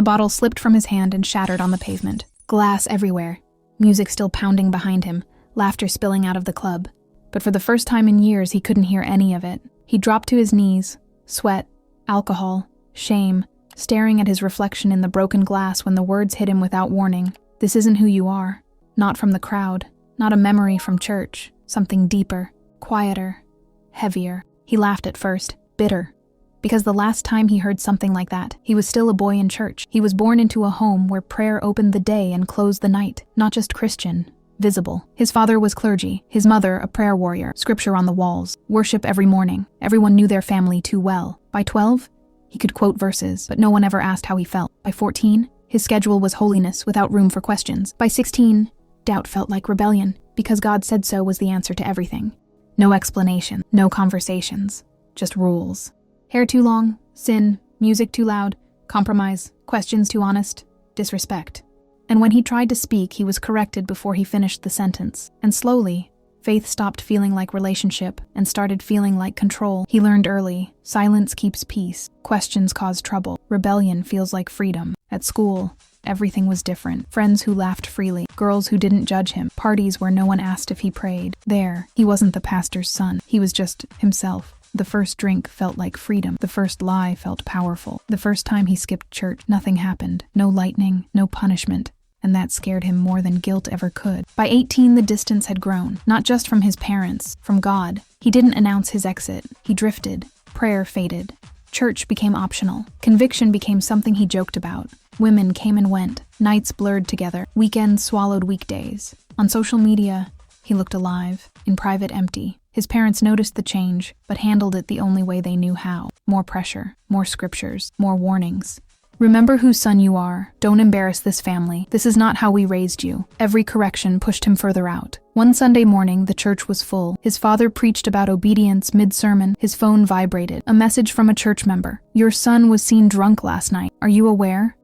The bottle slipped from his hand and shattered on the pavement. Glass everywhere. Music still pounding behind him, laughter spilling out of the club. But for the first time in years, he couldn't hear any of it. He dropped to his knees, sweat, alcohol, shame, staring at his reflection in the broken glass when the words hit him without warning. This isn't who you are. Not from the crowd. Not a memory from church. Something deeper, quieter, heavier. He laughed at first, bitter. Because the last time he heard something like that, he was still a boy in church. He was born into a home where prayer opened the day and closed the night. Not just Christian, visible. His father was clergy, his mother a prayer warrior, scripture on the walls, worship every morning. Everyone knew their family too well. By 12, he could quote verses, but no one ever asked how he felt. By 14, his schedule was holiness without room for questions. By 16, doubt felt like rebellion, because God said so was the answer to everything. No explanation, no conversations, just rules. Hair too long, sin, music too loud, compromise, questions too honest, disrespect. And when he tried to speak, he was corrected before he finished the sentence. And slowly, faith stopped feeling like relationship and started feeling like control. He learned early, silence keeps peace, questions cause trouble, rebellion feels like freedom. At school, everything was different. Friends who laughed freely, girls who didn't judge him, parties where no one asked if he prayed. There, he wasn't the pastor's son, he was just himself. The first drink felt like freedom. The first lie felt powerful. The first time he skipped church, nothing happened. No lightning, no punishment. And that scared him more than guilt ever could. By 18, the distance had grown, not just from his parents, from God. He didn't announce his exit. He drifted. Prayer faded. Church became optional. Conviction became something he joked about. Women came and went. Nights blurred together. Weekends swallowed weekdays. On social media, he looked alive. In private, empty. His parents noticed the change, but handled it the only way they knew how. More pressure, more scriptures, more warnings. Remember whose son you are. Don't embarrass this family. This is not how we raised you. Every correction pushed him further out. One Sunday morning, the church was full. His father preached about obedience mid-sermon. His phone vibrated. A message from a church member. Your son was seen drunk last night. Are you aware?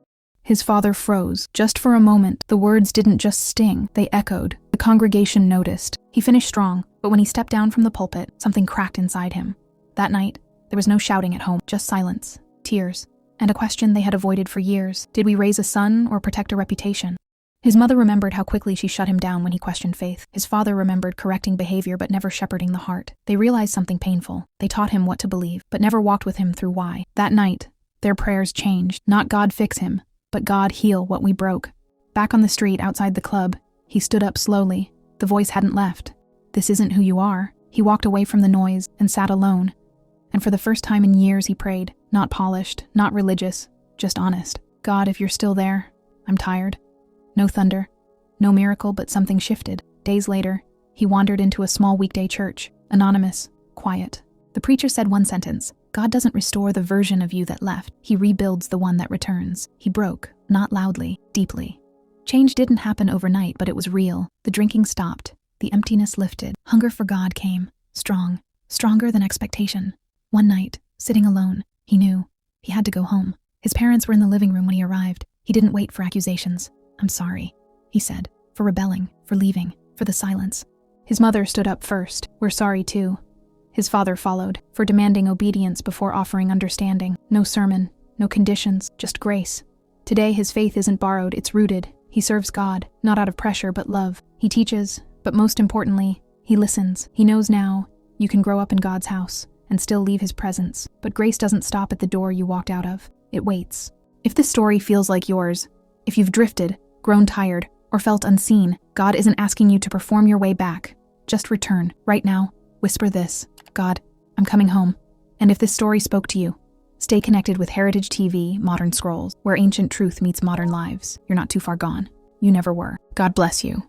His father froze. Just for a moment, the words didn't just sting, they echoed. The congregation noticed. He finished strong, but when he stepped down from the pulpit, something cracked inside him. That night, there was no shouting at home, just silence, tears, and a question they had avoided for years. Did we raise a son or protect a reputation? His mother remembered how quickly she shut him down when he questioned faith. His father remembered correcting behavior but never shepherding the heart. They realized something painful. They taught him what to believe, but never walked with him through why. That night, their prayers changed. Not God fix him, but God heal what we broke. Back on the street outside the club, he stood up slowly. The voice hadn't left. This isn't who you are. He walked away from the noise and sat alone. And for the first time in years he prayed, not polished, not religious, just honest. God, if you're still there, I'm tired. No thunder, no miracle, but something shifted. Days later, he wandered into a small weekday church, anonymous, quiet. The preacher said one sentence, God doesn't restore the version of you that left. He rebuilds the one that returns. He broke, not loudly, deeply. Change didn't happen overnight, but it was real. The drinking stopped. The emptiness lifted. Hunger for God came, strong, stronger than expectation. One night, sitting alone, he knew he had to go home. His parents were in the living room when he arrived. He didn't wait for accusations. I'm sorry, he said, for rebelling, for leaving, for the silence. His mother stood up first. We're sorry too. His father followed, for demanding obedience before offering understanding. No sermon, no conditions, just grace. Today his faith isn't borrowed, it's rooted. He serves God, not out of pressure but love. He teaches, but most importantly, he listens. He knows now, you can grow up in God's house and still leave his presence. But grace doesn't stop at the door you walked out of. It waits. If this story feels like yours, if you've drifted, grown tired, or felt unseen, God isn't asking you to perform your way back. Just return, right now. Whisper this, God, I'm coming home. And if this story spoke to you, stay connected with Heritage TV, Modern Scrolls, where ancient truth meets modern lives. You're not too far gone. You never were. God bless you.